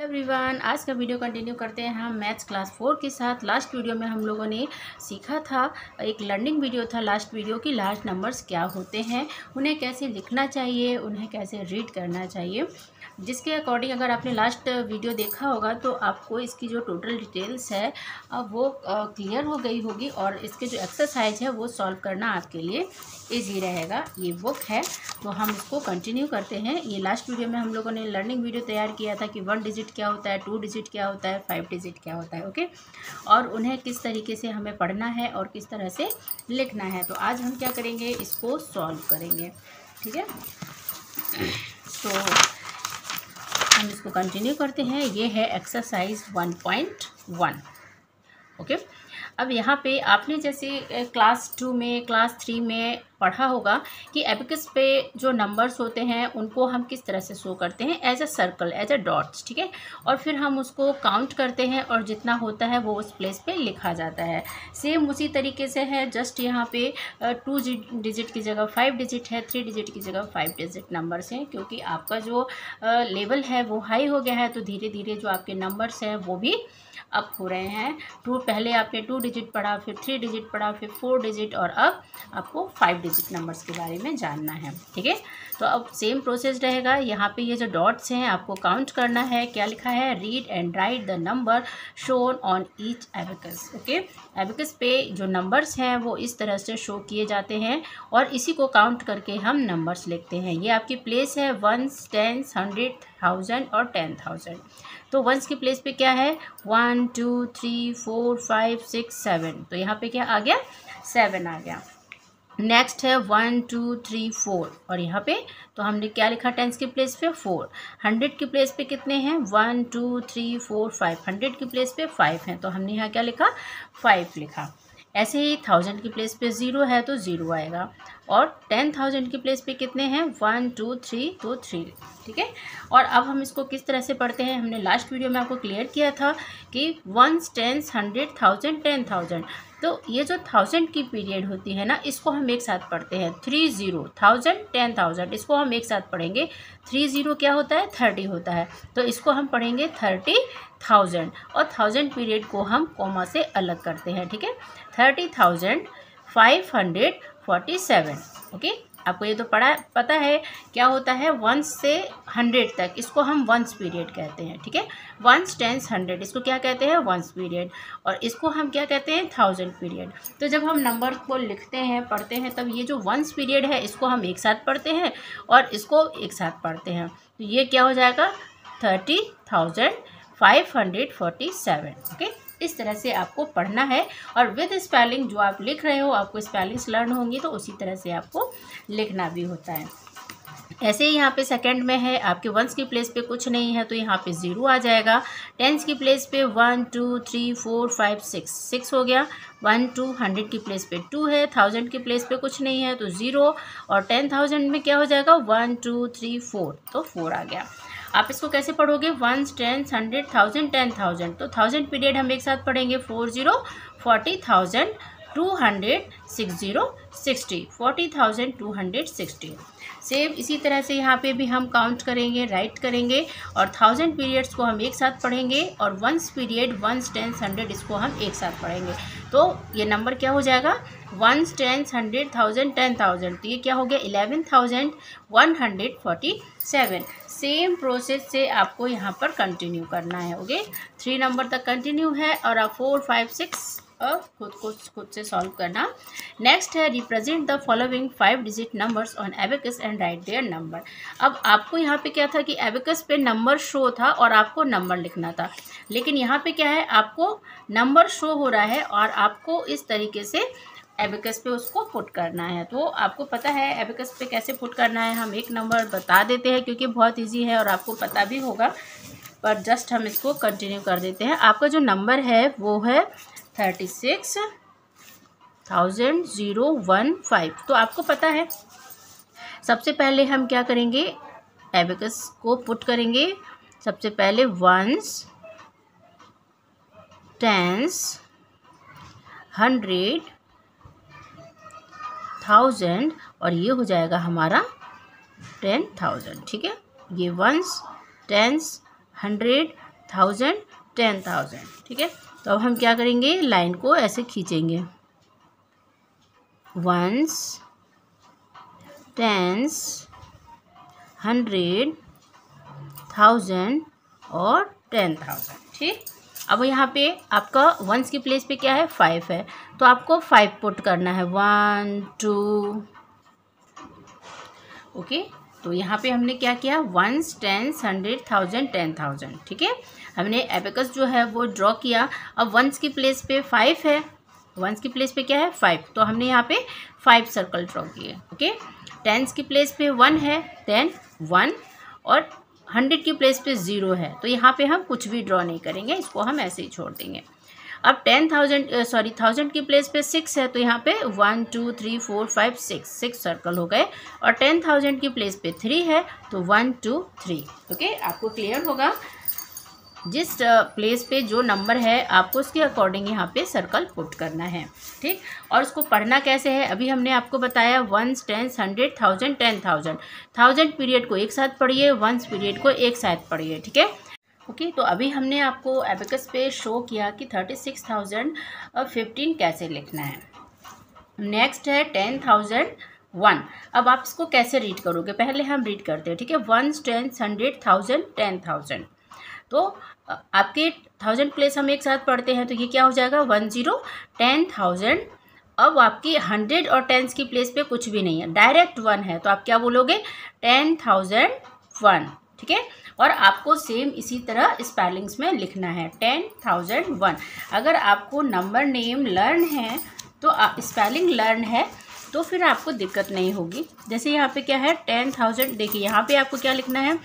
Everyone, आज का video continue करते हैं हम मैथ्स क्लास 4 के साथ। लास्ट वीडियो में हम लोगों ने सीखा था, एक लर्निंग वीडियो था लास्ट वीडियो की, लार्ज नंबर्स क्या होते हैं, उन्हें कैसे लिखना चाहिए, उन्हें कैसे रीड करना चाहिए। जिसके अकॉर्डिंग अगर आपने लास्ट वीडियो देखा होगा तो आपको इसकी जो टोटल डिटेल्स है अब वो क्लियर हो गई होगी और इसके जो एक्सरसाइज है वो सॉल्व करना आपके लिए इजी रहेगा। ये बुक है तो हम इसको कंटिन्यू करते हैं। ये लास्ट वीडियो में हम लोगों ने लर्निंग वीडियो तैयार किया था कि 1 डिजिट क्या होता है, 2 डिजिट क्या होता है, 5 डिजिट क्या होता है, ओके, और उन्हें किस तरीके से हमें पढ़ना है और किस तरह से लिखना है। तो आज हम क्या करेंगे, इसको सॉल्व करेंगे, ठीक है। तो हम इसको कंटिन्यू करते हैं। ये है एक्सरसाइज 1.1, ओके। अब यहाँ पे आपने जैसे क्लास 2 में, क्लास 3 में पढ़ा होगा कि एबेकस पे जो नंबर्स होते हैं उनको हम किस तरह से शो करते हैं, as a circle, as a dots, ठीक है। और फिर हम उसको काउंट करते हैं और जितना होता है वो उस प्लेस पे लिखा जाता है। सेम उसी तरीके से है, जस्ट यहाँ पे 2 डिजिट की जगह 5 डिजिट है, 3 डिजिट की जगह 5 डिजिट नंबर्स हैं। क्योंकि आपका जो लेवल है वो हाई हो गया है तो धीरे धीरे जो आपके नंबर्स हैं वो भी अप हो रहे हैं। पहले आपने 2 डिजिट पढ़ा, फिर 3 डिजिट पढ़ा, फिर 4 डिजिट, और अब आपको 5 डिजिट नंबर्स के बारे में जानना है, ठीक है। तो अब सेम प्रोसेस रहेगा। यहाँ पे ये जो डॉट्स हैं आपको काउंट करना है। क्या लिखा है, read and right the number shown on each abacus, okay. Abacus पे जो नंबर्स हैं वो इस तरह से शो किए जाते हैं और इसी को काउंट करके हम नंबर्स लिखते हैं। ये आपकी प्लेस है 1s, 10s, 100, 1000 और 10,000। तो वंस की प्लेस पे क्या है, 1 2 3 4 5 6 7, तो यहाँ पे क्या आ गया, 7 आ गया। नेक्स्ट है 1 2 3 4, और यहाँ पे तो हमने क्या लिखा, 10 की प्लेस पे 4। 100 की प्लेस पे कितने हैं, 1 2 3 4 5, 100 की प्लेस पे 5 हैं तो हमने यहाँ क्या लिखा, 5 लिखा। ऐसे ही 1000 की प्लेस पे 0 है तो 0 आएगा, और 10,000 की प्लेस पे कितने हैं, 1 2 3 तो 3, ठीक है। और अब हम इसको किस तरह से पढ़ते हैं, हमने लास्ट वीडियो में आपको क्लियर किया था कि 1s, 10s, 100, 1000, 10,000। तो ये जो 1000 की पीरियड होती है ना, इसको हम एक साथ पढ़ते हैं। 30, 1000, 10,000, इसको हम एक साथ पढ़ेंगे। 30 क्या होता है, 30 होता है, तो इसको हम पढ़ेंगे 30,000, और 1000 पीरियड को हम कॉमा से अलग करते हैं, ठीक है। 30,547, ओके। आपको ये तो पता है क्या होता है, 1 से 100 तक, इसको हम 1s पीरियड कहते हैं, ठीक है। 1s, 10s, 100, इसको क्या कहते हैं, 1s पीरियड, और इसको हम क्या कहते हैं, 1000 पीरियड। तो जब हम नंबर को लिखते हैं, पढ़ते हैं, तब ये जो 1s पीरियड है इसको हम एक साथ पढ़ते हैं और इसको एक साथ पढ़ते हैं। तो ये क्या हो जाएगा, 30,547, ओके। इस तरह से आपको पढ़ना है, और विद स्पेलिंग जो आप लिख रहे हो, आपको स्पेलिंग्स लर्न होंगी तो उसी तरह से आपको लिखना भी होता है। ऐसे ही यहाँ पे सेकंड में है, आपके 1s की प्लेस पे कुछ नहीं है तो यहाँ पे 0 आ जाएगा। 10s की प्लेस पे 1 2 3 4 5 6 हो गया। 1 2, 100 की प्लेस पे 2 है, 1000 की प्लेस पे कुछ नहीं है तो 0, और 10,000 में क्या हो जाएगा, 1 2 3 4, तो 4 आ गया। आप इसको कैसे पढ़ोगे, 1s, 10s, 100, 1000, 10,000, तो 1000 पीरियड हम एक साथ पढ़ेंगे, 40, 40,000, 200, 60, 60, 40,260। सेम इसी तरह से यहाँ पे भी हम काउंट करेंगे, राइट करेंगे, और 1000 पीरियड्स को हम एक साथ पढ़ेंगे, और 1s पीरियड 1s, 10s, 100 इसको हम एक साथ पढ़ेंगे। तो ये नंबर क्या हो जाएगा, 1s, 10s, 100, 1000, 10,000, तो ये क्या हो गया, 11,147। सेम प्रोसेस से आपको यहाँ पर कंटिन्यू करना है, ओके। 3 नंबर तक कंटिन्यू है, और आप 4 5 6 खुद से सॉल्व करना। नेक्स्ट है, represent the following 5 digit numbers on abacus and write their number. अब आपको यहाँ पे क्या था कि एबेकस पे नंबर शो था और आपको नंबर लिखना था, लेकिन यहाँ पे क्या है, आपको नंबर शो हो रहा है और आपको इस तरीके से एबेकस पे उसको पुट करना है। तो आपको पता है एबेकस पे कैसे पुट करना है, हम एक नंबर बता देते हैं क्योंकि बहुत ईजी है और आपको पता भी होगा, पर जस्ट हम इसको कंटिन्यू कर देते हैं। आपका जो नंबर है वो है 36,015, तो आपको पता है। सबसे पहले हम क्या करेंगे, एबेकस को पुट करेंगे। सबसे पहले 1s, 10s, 100, 1000, और ये हो जाएगा हमारा 10,000, ठीक है। ये 1s, 10s, 100, 1000 10,000, ठीक है। तो अब हम क्या करेंगे, लाइन को ऐसे खींचेंगे, वंस, टेंस, 100, 1000 और 10,000, ठीक। अब यहाँ पे आपका वंस की प्लेस पे क्या है, 5 है, तो आपको 5 पुट करना है, 1 2, ओके। तो यहाँ पे हमने क्या किया, वंस, टेंस, 100, 1000, 10,000, ठीक है। हमने एबेकस जो है वो ड्रॉ किया। अब वंस की प्लेस पे 5 है, वंस की प्लेस पे क्या है, 5, तो हमने यहाँ पे 5 सर्कल ड्रॉ किए, ओके। टेंस की प्लेस पे 1 है, देन 1, और 100 की प्लेस पे 0 है, तो यहाँ पे हम कुछ भी ड्रॉ नहीं करेंगे, इसको हम ऐसे ही छोड़ देंगे। अब 1000 की प्लेस पे 6 है, तो यहाँ पे 1 2 3 4 5 6 सर्कल हो गए, और 10,000 की प्लेस पे 3 है, तो 1 2 3, ओके। आपको क्लियर होगा, जिस प्लेस पे जो नंबर है आपको उसके अकॉर्डिंग यहाँ पे सर्कल पुट करना है, ठीक। और उसको पढ़ना कैसे है, अभी हमने आपको बताया, वंस, टेंस, 100, 1000, 10,000, 1000 पीरियड को एक साथ पढ़िए, वंस पीरियड को एक साथ पढ़िए, ठीक है, ओके। तो अभी हमने आपको एबेकस पे शो किया कि 36,015 कैसे लिखना है। नेक्स्ट है 10,001। अब आप इसको कैसे रीड करोगे, पहले हम रीड करते हैं, ठीक है। वंस, टेंस, 100, 1000, 10,000, तो आपके 1000 प्लेस हम एक साथ पढ़ते हैं, तो ये क्या हो जाएगा, 10, 10,000। अब आपकी 100 और टेंस की प्लेस पे कुछ भी नहीं है, डायरेक्ट 1 है, तो आप क्या बोलोगे, 10,001, ठीक है। और आपको सेम इसी तरह स्पेलिंग्स में लिखना है, 10,001। अगर आपको नंबर नेम लर्न है, तो स्पेलिंग लर्न है, तो फिर आपको दिक्कत नहीं होगी। जैसे यहाँ पे क्या है, 10,000, देखिए यहाँ पे आपको क्या लिखना है,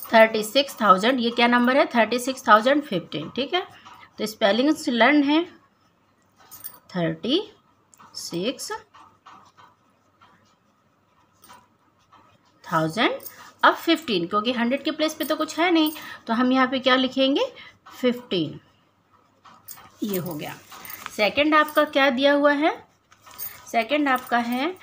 36,000, ये क्या नंबर है, 36,015, ठीक है। तो स्पेलिंग्स लर्न है, 36,000, अब 15, क्योंकि 100 के प्लेस पे तो कुछ है नहीं, तो हम यहाँ पे क्या लिखेंगे, 15, ये हो गया। सेकंड आपका क्या दिया हुआ है, सेकंड आपका है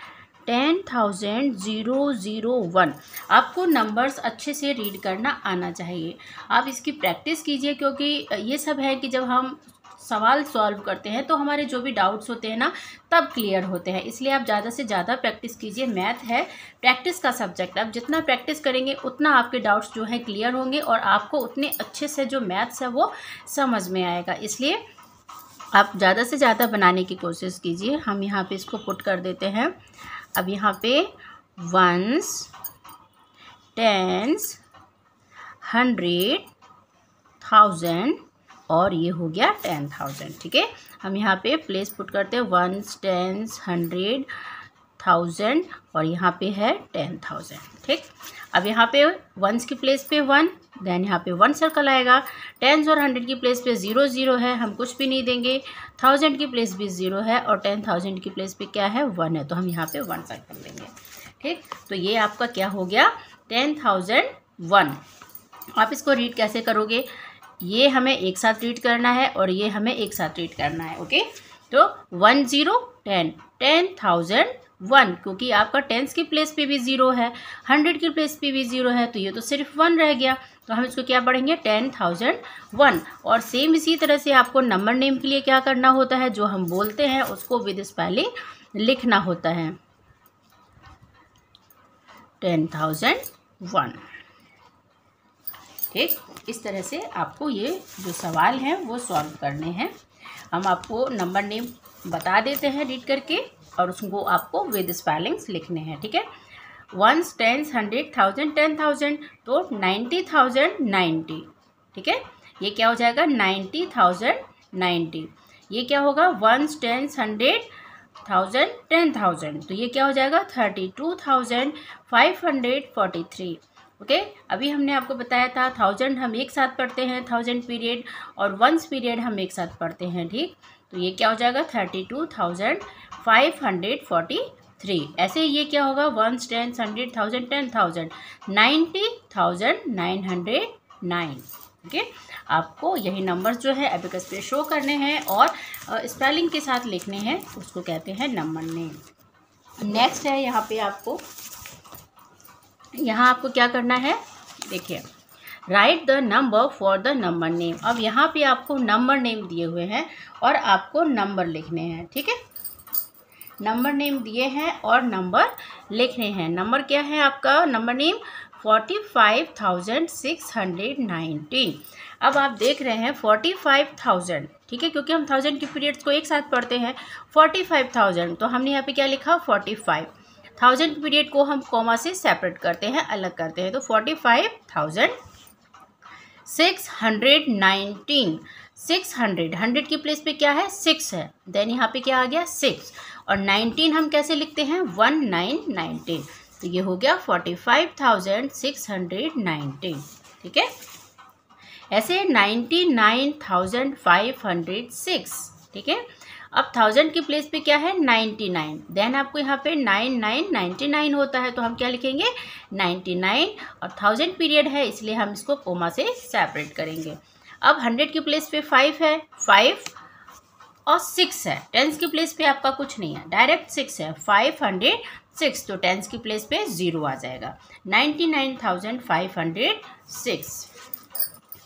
10,001। आपको नंबर्स अच्छे से रीड करना आना चाहिए, आप इसकी प्रैक्टिस कीजिए, क्योंकि ये सब है कि जब हम सवाल सॉल्व करते हैं तो हमारे जो भी डाउट्स होते हैं ना, तब क्लियर होते हैं। इसलिए आप ज़्यादा से ज़्यादा प्रैक्टिस कीजिए, मैथ है प्रैक्टिस का सब्जेक्ट, आप जितना प्रैक्टिस करेंगे उतना आपके डाउट्स जो हैं क्लियर होंगे, और आपको उतने अच्छे से जो मैथ्स है वो समझ में आएगा। इसलिए आप ज़्यादा से ज़्यादा बनाने की कोशिश कीजिए। हम यहाँ पे इसको पुट कर देते हैं। अब यहाँ पे वंस, टेंस, 100, 1000 और ये हो गया 10,000, ठीक है। हम यहाँ पे प्लेस पुट करते हैं, वंस, टेंस, 100, 1000 और यहाँ पे है 10,000, ठीक। अब यहाँ पे वंस की प्लेस पे 1, देन यहाँ पे 1 सर्कल आएगा। टेंस और 100 की प्लेस पे 0 0 है, हम कुछ भी नहीं देंगे। 1000 की प्लेस भी 0 है, और 10,000 की प्लेस पे क्या है, 1 है, तो हम यहाँ पे 1 सर्कल देंगे, ठीक। तो ये आपका क्या हो गया, 10,001। आप इसको रीड कैसे करोगे, ये हमें एक साथ रीड करना है और ये हमें एक साथ रीड करना है, ओके। तो 10 10 10,001, क्योंकि आपका टेंस की प्लेस पे भी 0 है, 100 की प्लेस पे भी 0 है, तो ये तो सिर्फ 1 रह गया, तो हम इसको क्या पढ़ेंगे, 10,001। और सेम इसी तरह से आपको नंबर नेम के लिए क्या करना होता है, जो हम बोलते हैं उसको विद स्पेलिंग लिखना होता है, 10,001, ठीक। इस तरह से आपको ये जो सवाल हैं वो सॉल्व करने हैं। हम आपको नंबर नेम बता देते हैं रीड करके, और उसको आपको विद स्पेलिंग्स लिखने हैं, ठीक है। वंस, टेंस, 100, 1000, 10,000, तो 90,090, ठीक है। ये क्या हो जाएगा, 90,090। ये क्या होगा, वंस, टेंस, 100, 1000, 10,000, तो ये क्या हो जाएगा, 32,543, ओके। अभी हमने आपको बताया था 1000 हम एक साथ पढ़ते हैं, 1000 पीरियड, और वंस पीरियड हम एक साथ पढ़ते हैं, ठीक। तो ये क्या हो जाएगा, 32,543। ऐसे ये क्या होगा, वंस, टेंस, 100, 1000, 10,000, 90,909, ओके। आपको यही नंबर्स जो है एबेकस पे शो करने हैं और स्पेलिंग के साथ लिखने हैं, उसको कहते हैं नंबर नेम। नेक्स्ट है यहाँ पे आपको क्या करना है, देखिए right the number for the number name. अब यहाँ पे आपको नंबर नेम दिए हुए हैं और आपको नंबर लिखने हैं, ठीक है। नंबर नेम दिए हैं और नंबर लिखने हैं। नंबर क्या है आपका नंबर नेम? 45,619। अब आप देख रहे हैं 45,000, ठीक है, क्योंकि हम 1000 के पीरियड्स को एक साथ पढ़ते हैं। 45,000 तो हमने यहाँ पे क्या लिखा? 45। 1000 के पीरियड को हम कॉमा से सेपरेट करते हैं, अलग करते हैं, तो 45,619। 600, 100 की प्लेस पे क्या है? 6 है, देन यहाँ पे क्या आ गया? 6, और 19 हम कैसे लिखते हैं? 1919। तो ये हो गया 45,619, ठीक है। ऐसे 99,506, ठीक है। अब 1000 की प्लेस पे क्या है? 99, देन आपको यहाँ पे 9999 होता है, तो हम क्या लिखेंगे? 99, और 1000 पीरियड है इसलिए हम इसको कोमा से सेपरेट करेंगे। अब 100 की प्लेस पे 5 है, 5 और 6 है। 10 की प्लेस पे आपका कुछ नहीं है, डायरेक्ट 6 है, 506, तो 10 की प्लेस पे 0 आ जाएगा, 99,506।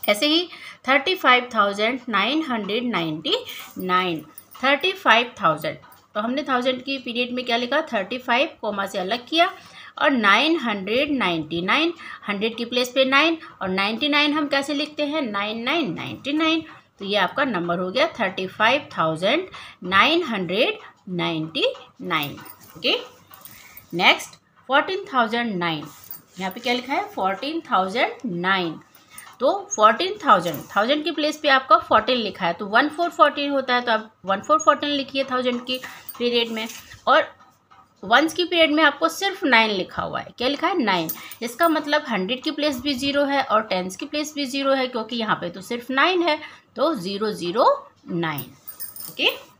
ऐसे ही 35,999, 35,000, तो हमने 1000 की पीरियड में क्या लिखा? 35 कोमा से अलग किया, और 999, 100 की प्लेस पे 9, और 99 हम कैसे लिखते हैं? 9999। तो ये आपका नंबर हो गया 35,999, ओके। नेक्स्ट 14,009, यहाँ पे क्या लिखा है? 14,009। तो 14,000, 1000 की प्लेस पे आपका 14 लिखा है, तो 1414 होता है, तो आप 1414 लिखिए 1000 की पीरियड में। और वंस की पीरियड में आपको सिर्फ 9 लिखा हुआ है। क्या लिखा है? 9। इसका मतलब 100 की प्लेस भी 0 है और 10 की प्लेस भी 0 है, क्योंकि यहाँ पे तो सिर्फ 9 है, तो 009, ओके।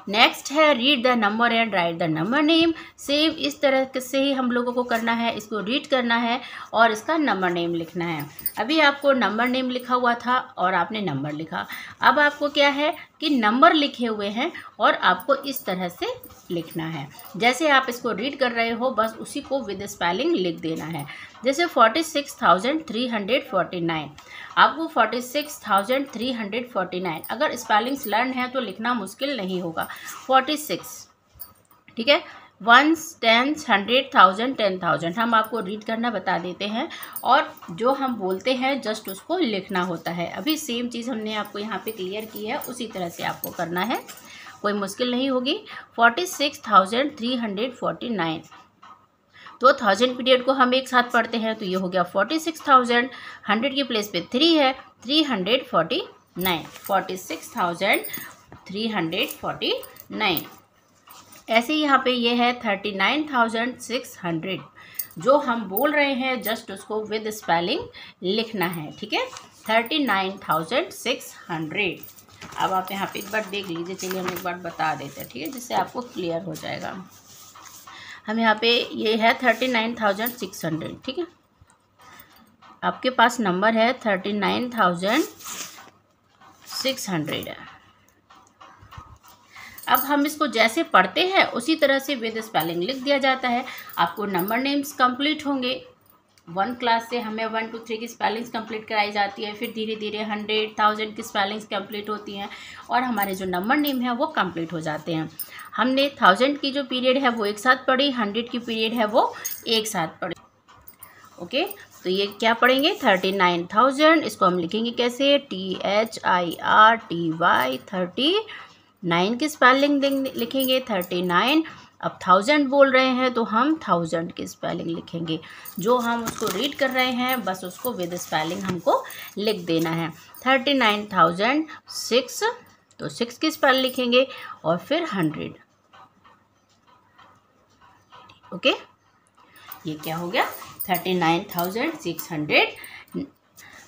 नेक्स्ट है read the number and right the number name. Same इस तरह से ही हम लोगों को करना है, इसको रीड करना है और इसका नंबर नेम लिखना है। अभी आपको नंबर नेम लिखा हुआ था और आपने नंबर लिखा। अब आपको क्या है कि नंबर लिखे हुए हैं और आपको इस तरह से लिखना है, जैसे आप इसको रीड कर रहे हो, बस उसी को विद स्पेलिंग लिख देना है। जैसे 46,349, आपको 46,349, अगर स्पेलिंग्स लर्न है तो लिखना मुश्किल नहीं होगा। 46, ठीक है। 1, 10, 100, 1000, 10,000 हम आपको रीड करना बता देते हैं, और जो हम बोलते हैं जस्ट उसको लिखना होता है। अभी सेम चीज़ हमने आपको यहाँ पे क्लियर की है, उसी तरह से आपको करना है, कोई मुश्किल नहीं होगी। 46,349, तो 1000 पीरियड को हम एक साथ पढ़ते हैं, तो ये हो गया 46,000। 100 की प्लेस पे 3 है, 349, 46,349। ऐसे ही यहाँ पे ये है 39,600, जो हम बोल रहे हैं जस्ट उसको विद स्पेलिंग लिखना है, ठीक है। 39,600। अब आप यहाँ पे एक बार देख लीजिए, चलिए हम एक बार बता देते हैं, ठीक है, जिससे आपको क्लियर हो जाएगा। हम यहाँ पे ये है 39,600, ठीक है। आपके पास नंबर है 39,600 है। अब हम इसको जैसे पढ़ते हैं उसी तरह से विद स्पेलिंग लिख दिया जाता है। आपको नंबर नेम्स कंप्लीट होंगे। 1 क्लास से हमें 1 2 3 की स्पेलिंग्स कंप्लीट कराई जाती है, फिर धीरे धीरे 100, 1000 की स्पेलिंग्स कंप्लीट होती हैं, और हमारे जो नंबर नेम है वो कंप्लीट हो जाते हैं। हमने 1000 की जो पीरियड है वो एक साथ पढ़ी, 100 की पीरियड है वो एक साथ पढ़ी, ओके। तो ये क्या पढ़ेंगे? 39,000, इसको हम लिखेंगे कैसे? THIRTY, 39 की स्पेलिंग लिखेंगे 39। अब 1000 बोल रहे हैं तो हम 1000 की स्पेलिंग लिखेंगे, जो हम उसको रीड कर रहे हैं बस उसको विद स्पेलिंग हमको लिख देना है। 39,006, तो 6 की स्पेल लिखेंगे, और फिर 100, ओके। ये क्या हो गया? 39,600।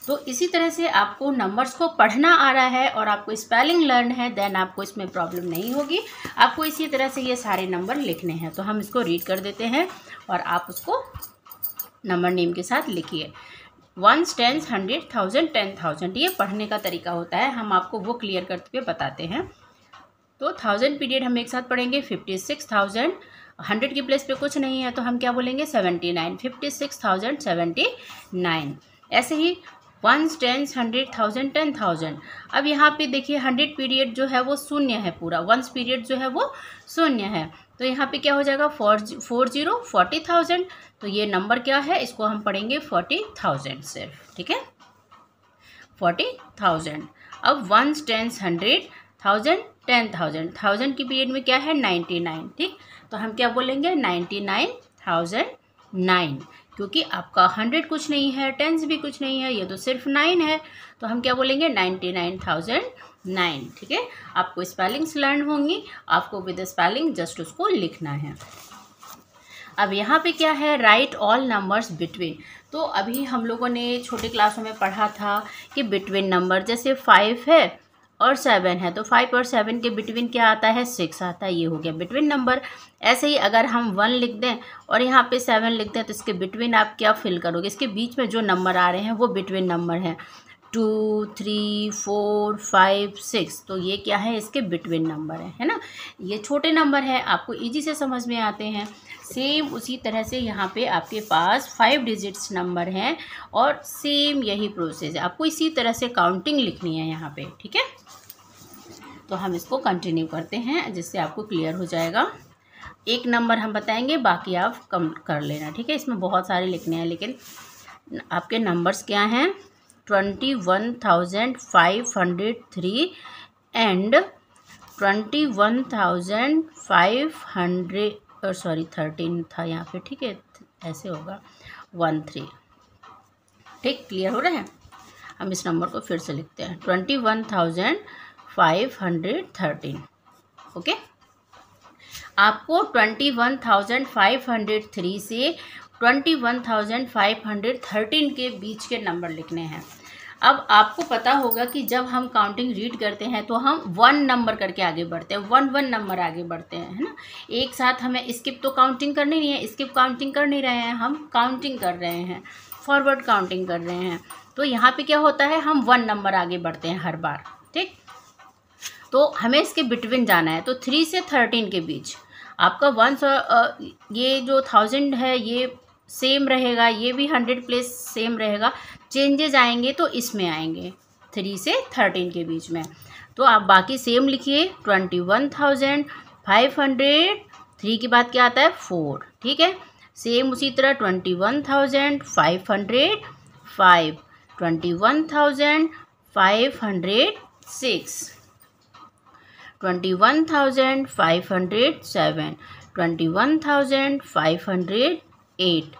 तो इसी तरह से आपको नंबर्स को पढ़ना आ रहा है और आपको स्पेलिंग लर्न है, देन आपको इसमें प्रॉब्लम नहीं होगी। आपको इसी तरह से ये सारे नंबर लिखने हैं, तो हम इसको रीड कर देते हैं और आप उसको नंबर नेम के साथ लिखिए। 1, 10, 100, 1000, 10,000, ये पढ़ने का तरीका होता है, हम आपको वो क्लियर करते हुए बताते हैं। तो 1000 पीरियड हम एक साथ पढ़ेंगे। 56,000, 100 की प्लेस पे कुछ नहीं है तो हम क्या बोलेंगे? 79, 56,079। ऐसे ही 1s 10s 100 1000 10,000। अब यहाँ पे देखिए 100 पीरियड जो है वो शून्य है, पूरा 1s पीरियड जो है वो शून्य है, तो यहाँ पे क्या हो जाएगा 40,000। तो ये नंबर क्या है, इसको हम पढ़ेंगे 40,000 सिर्फ, ठीक है 40,000। अब 1s 10s 100 1000 10,000, 1000 की पीरियड में क्या है 99, ठीक, तो हम क्या बोलेंगे 99,009, क्योंकि आपका 100 कुछ नहीं है, 10s भी कुछ नहीं है, ये तो सिर्फ 9 है, तो हम क्या बोलेंगे 99,009, ठीक है। आपको स्पेलिंग्स लर्न होंगी, आपको विद स्पेलिंग जस्ट उसको लिखना है। अब यहाँ पे क्या है, राइट ऑल नंबर्स बिटवीन। तो अभी हम लोगों ने छोटे क्लासों में पढ़ा था कि बिटवीन नंबर, जैसे 5 है और 7 है, तो 5 और 7 के बिटवीन क्या आता है 6 आता है, ये हो गया बिटवीन नंबर। ऐसे ही अगर हम 1 लिख दें और यहाँ पे 7 लिख दें, तो इसके बिटवीन आप क्या फिल करोगे, इसके बीच में जो नंबर आ रहे हैं वो बिटवीन नंबर हैं, 2 3 4 5 6, तो ये क्या है, इसके बिटवीन नंबर है ना। ये छोटे नंबर है, आपको इजी से समझ में आते हैं। सेम उसी तरह से यहाँ पे आपके पास 5 डिजिट्स नंबर हैं और सेम यही प्रोसेस है, आपको इसी तरह से काउंटिंग लिखनी है यहाँ पे, ठीक है। तो हम इसको कंटिन्यू करते हैं जिससे आपको क्लियर हो जाएगा। एक नंबर हम बताएंगे, बाकी आप कम कर लेना, ठीक है। इसमें बहुत सारे लिखने हैं, लेकिन आपके नंबर्स क्या हैं, 21,503 एंड 21,500 सॉरी 13 था यहाँ पे, ठीक है, ऐसे होगा 13, ठीक, क्लियर हो रहा है। हम इस नंबर को फिर से लिखते हैं 21,513, ओके। आपको 21,503 से 21,513 के बीच के नंबर लिखने हैं। अब आपको पता होगा कि जब हम काउंटिंग रीड करते हैं तो हम 1 नंबर करके आगे बढ़ते हैं, 1 नंबर आगे बढ़ते हैं, है ना। एक साथ हमें स्किप तो काउंटिंग करनी नहीं है, स्किप काउंटिंग कर नहीं रहे हैं, हम काउंटिंग कर रहे हैं, फॉरवर्ड काउंटिंग कर रहे हैं। तो यहाँ पे क्या होता है, हम 1 नंबर आगे बढ़ते हैं हर बार, ठीक। तो हमें इसके बिटवीन जाना है, तो 3 से 13 के बीच आपका 1 ये जो 1000 है ये सेम रहेगा, ये भी 100 प्लेस सेम रहेगा, चेंजेस आएंगे तो इसमें आएंगे 3 से 13 के बीच में। तो आप बाकी सेम लिखिए 21,500, 3 के बाद क्या आता है 4, ठीक है। सेम उसी तरह 21,505, 21,506, 21,507, 21,508,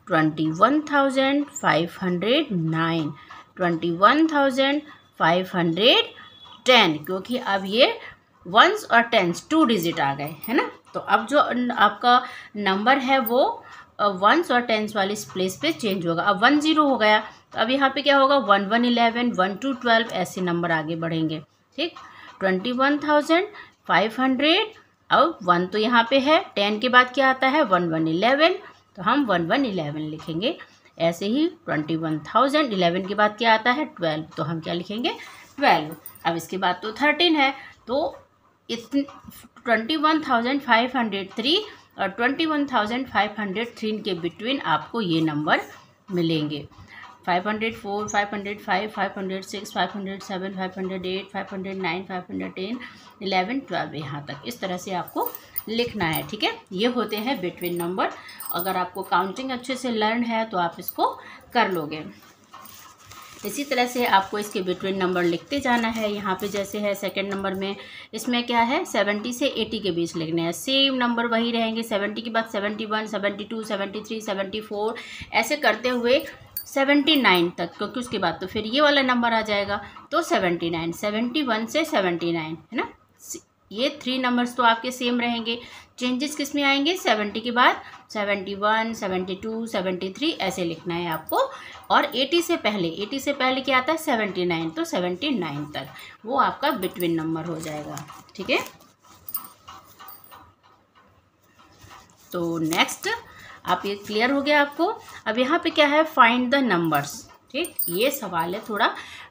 21,509, 21,510, क्योंकि अब ये 1s और 10s 2 डिजिट आ गए, है ना। तो अब जो आपका नंबर है वो 1s और 10s वाली प्लेस पे चेंज होगा। अब 10 हो गया, तो अब यहाँ पे क्या होगा 1 1 11, 1 2 12, ऐसे नंबर आगे बढ़ेंगे, ठीक। 21,500, अब 1 तो यहाँ पे है, 10 के बाद क्या आता है 1 1 11, तो हम 1 1 11 लिखेंगे। ऐसे ही 21,000, 11 के बाद क्या आता है 12, तो हम क्या लिखेंगे 12। अब इसके बाद तो 13 है, तो 21,503 और 21,503 के बिटवीन आपको ये नंबर मिलेंगे। 504, 505, 506, 507, 508, 509, 510, 11, 12, यहाँ तक इस तरह से आपको लिखना है, ठीक है। ये होते हैं बिटवीन नंबर। अगर आपको काउंटिंग अच्छे से लर्न है तो आप इसको कर लोगे। इसी तरह से आपको इसके बिटवीन नंबर लिखते जाना है। यहाँ पे जैसे है सेकंड नंबर में, इसमें क्या है 70 से 80 के बीच लिखने हैं, सेम नंबर वही रहेंगे। 70 के बाद 71, 72, 73, 74, ऐसे करते हुए 79 तक, क्योंकि उसके बाद तो फिर ये वाला नंबर आ जाएगा, तो 79, 71 से 79, है ना। ये 3 नंबर्स तो आपके सेम रहेंगे, चेंजेस किस में आएंगे 70 के बाद 71, 72, 73 ऐसे लिखना है आपको। और 80 से पहले क्या आता है 79, तो 79 तक वो आपका बिटवीन नंबर हो जाएगा, ठीक है। तो नेक्स्ट आप ये क्लियर हो गया आपको। अब यहाँ पे क्या है फाइंड द नंबर्स, ठीक, ये सवाल है थोड़ा।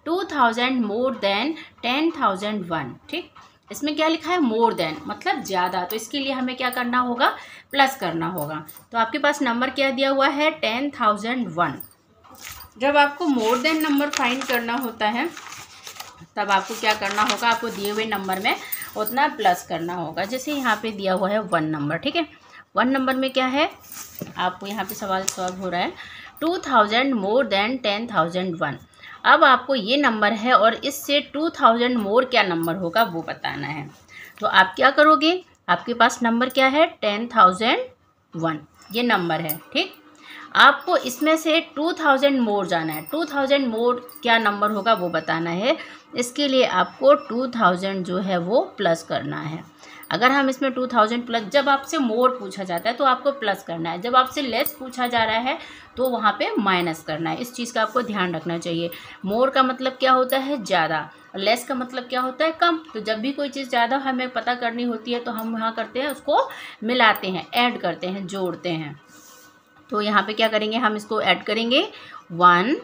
2000 मोर देन 10,001, ठीक। इसमें क्या लिखा है मोर देन, मतलब ज़्यादा, तो इसके लिए हमें क्या करना होगा प्लस करना होगा। तो आपके पास नंबर क्या दिया हुआ है 10,001, जब आपको मोर देन नंबर फाइंड करना होता है तब आपको क्या करना होगा, आपको दिए हुए नंबर में उतना प्लस करना होगा। जैसे यहाँ पे दिया हुआ है 1 नंबर, ठीक है। 1 नंबर में क्या है, आपको यहाँ पे सवाल सॉल्व हो रहा है 2000 मोर देन 10,001। अब आपको ये नंबर है और इससे 2000 मोर क्या नंबर होगा वो बताना है। तो आप क्या करोगे, आपके पास नंबर क्या है 10,001 ये नंबर है, ठीक। आपको इसमें से 2000 मोर जाना है, 2000 मोर क्या नंबर होगा वो बताना है। इसके लिए आपको 2000 जो है वो प्लस करना है। अगर हम इसमें 2000 प्लस, जब आपसे मोर पूछा जाता है तो आपको प्लस करना है, जब आपसे लेस पूछा जा रहा है तो वहाँ पे माइनस करना है। इस चीज़ का आपको ध्यान रखना चाहिए। मोर का मतलब क्या होता है ज़्यादा, लेस का मतलब क्या होता है कम। तो जब भी कोई चीज़ ज़्यादा हमें पता करनी होती है तो हम वहाँ करते हैं, उसको मिलाते हैं, ऐड करते हैं, जोड़ते हैं। तो यहाँ पे क्या करेंगे, हम इसको ऐड करेंगे 1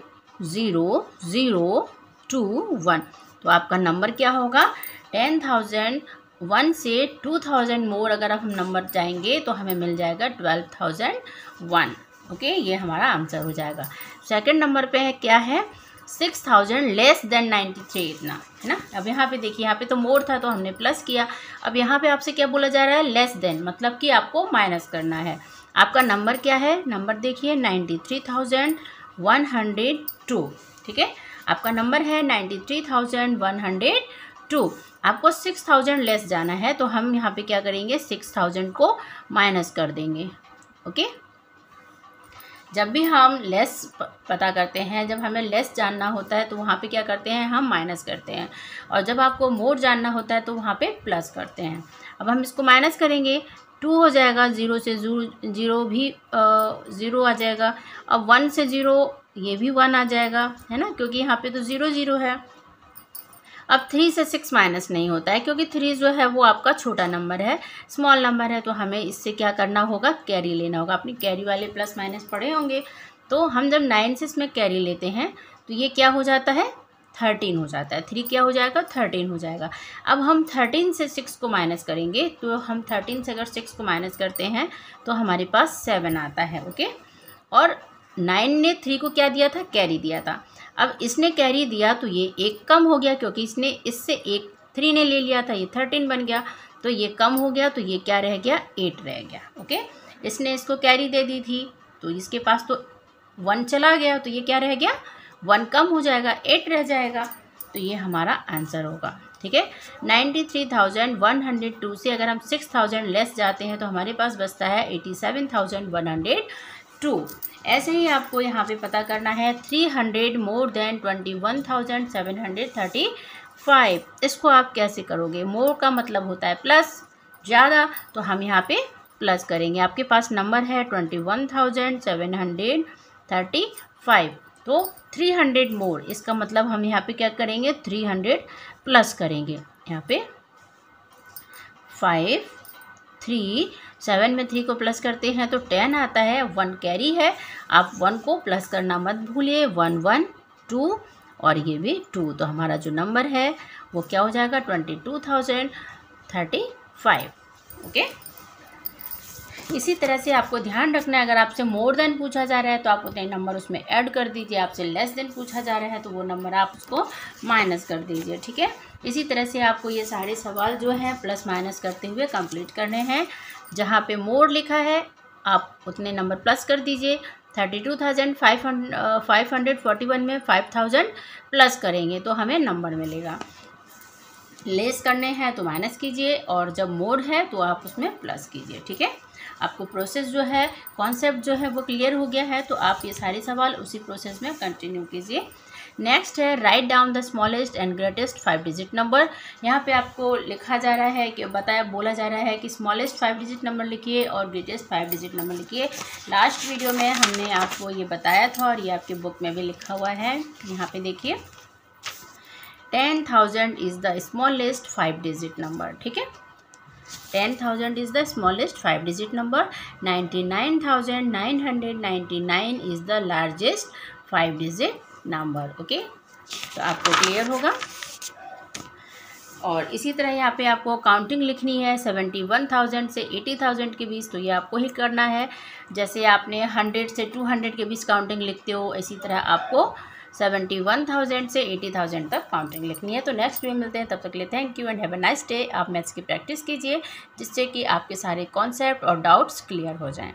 0 0 2 1। तो आपका नंबर क्या होगा 10,001 से 2000 मोर अगर हम नंबर जाएंगे तो हमें मिल जाएगा 12,001। ओके, ये हमारा आंसर हो जाएगा। सेकंड नंबर पे है क्या है 6,000 लेस देन 93, इतना है ना। अब यहाँ पे देखिए, यहाँ पे तो मोर था तो हमने प्लस किया। अब यहाँ पे आपसे क्या बोला जा रहा है लेस देन, मतलब कि आपको माइनस करना है। आपका नंबर क्या है, नंबर देखिए 93,102, ठीक है। आपका नंबर है 93,102। आपको 6,000 लेस जाना है तो हम यहाँ पे क्या करेंगे 6,000 को माइनस कर देंगे। ओके, जब भी हम लेस पता करते हैं, जब हमें लेस जानना होता है तो वहाँ पे क्या करते हैं हम माइनस करते हैं, और जब आपको मोर जानना होता है तो वहाँ पे प्लस करते हैं। अब हम इसको माइनस करेंगे, 2 हो जाएगा, 0 से 0 भी 0 आ जाएगा। अब 1 से 0 ये भी 1 आ जाएगा, है ना, क्योंकि यहाँ पे तो 0 0 है। अब 3 से 6 माइनस नहीं होता है क्योंकि 3 जो है वो आपका छोटा नंबर है, स्मॉल नंबर है। तो हमें इससे क्या करना होगा, कैरी लेना होगा। अपनी कैरी वाले प्लस माइनस पढ़े होंगे। तो हम जब 9 से इसमें कैरी लेते हैं तो ये क्या हो जाता है 13 हो जाता है। 3 क्या हो जाएगा 13 हो जाएगा। अब हम 13 से 6 को माइनस करेंगे, तो हम 13 से अगर 6 को माइनस करते हैं तो हमारे पास 7 आता है। ओके, और 9 ने 3 को क्या दिया था, कैरी दिया था। अब इसने कैरी दिया तो ये 1 कम हो गया, क्योंकि इसने इससे 1 3 ने ले लिया था, ये 13 बन गया। तो ये कम हो गया तो ये क्या रह गया 8 रह गया। ओके, इसने इसको कैरी दे दी थी तो इसके पास तो 1 चला गया, तो ये क्या रह गया 1 कम हो जाएगा, 8 रह जाएगा। तो ये हमारा आंसर होगा, ठीक है। 93,102 से अगर हम 6,000 लेस जाते हैं तो हमारे पास बचता है 87,102। ऐसे ही आपको यहाँ पे पता करना है 300 मोर देन 21,735। इसको आप कैसे करोगे, मोर का मतलब होता है प्लस, ज़्यादा, तो हम यहाँ पे प्लस करेंगे। आपके पास नंबर है 21,735, तो 300 मोर, इसका मतलब हम यहाँ पे क्या करेंगे 300 प्लस करेंगे। यहाँ पे 5 3 7 में 3 को प्लस करते हैं तो 10 आता है, 1 कैरी है। आप 1 को प्लस करना मत भूलिए, 1 1 2 और ये भी 2। तो हमारा जो नंबर है वो क्या हो जाएगा 22,035। ओके, इसी तरह से आपको ध्यान रखना है, अगर आपसे मोर देन पूछा जा रहा है तो आप उतने नंबर उसमें ऐड कर दीजिए। आपसे लेस देन पूछा जा रहा है तो वो नंबर आप उसको माइनस कर दीजिए, ठीक है। इसी तरह से आपको ये सारे सवाल जो हैं प्लस माइनस करते हुए कंप्लीट करने हैं। जहाँ पे मोर लिखा है आप उतने नंबर प्लस कर दीजिए। 32,541 में 5,000 प्लस करेंगे तो हमें नंबर मिलेगा। लेस करने हैं तो माइनस कीजिए, और जब मोर है तो आप उसमें प्लस कीजिए, ठीक है। आपको प्रोसेस जो है, कॉन्सेप्ट जो है वो क्लियर हो गया है, तो आप ये सारे सवाल उसी प्रोसेस में कंटिन्यू कीजिए। नेक्स्ट है write down the smallest and greatest 5 digit number. यहाँ पे आपको लिखा जा रहा है कि बोला जा रहा है कि स्मॉलेस्ट 5 डिजिट नंबर लिखिए और ग्रेटेस्ट 5 डिजिट नंबर लिखिए। लास्ट वीडियो में हमने आपको ये बताया था और ये आपके बुक में भी लिखा हुआ है। यहाँ पे देखिए 10,000 is the smallest 5 digit number, ठीक है। 10,000 is the smallest 5 digit number. 99,999 is the largest 5 digit number. Okay, तो आपको क्लियर होगा। और इसी तरह यहाँ पे आपको काउंटिंग लिखनी है 71,000 से 80,000 के बीच, तो ये आपको ही करना है। जैसे आपने 100 से 200 के बीच काउंटिंग लिखते हो, इसी तरह आपको 71,000 से 80,000 तक काउंटिंग लिखनी है। तो नेक्स्ट वीडियो मिलते हैं, तब तक के लिए thank you and have a nice day. आप मैथ्स की प्रैक्टिस कीजिए जिससे कि आपके सारे कॉन्सेप्ट और डाउट्स क्लियर हो जाएं।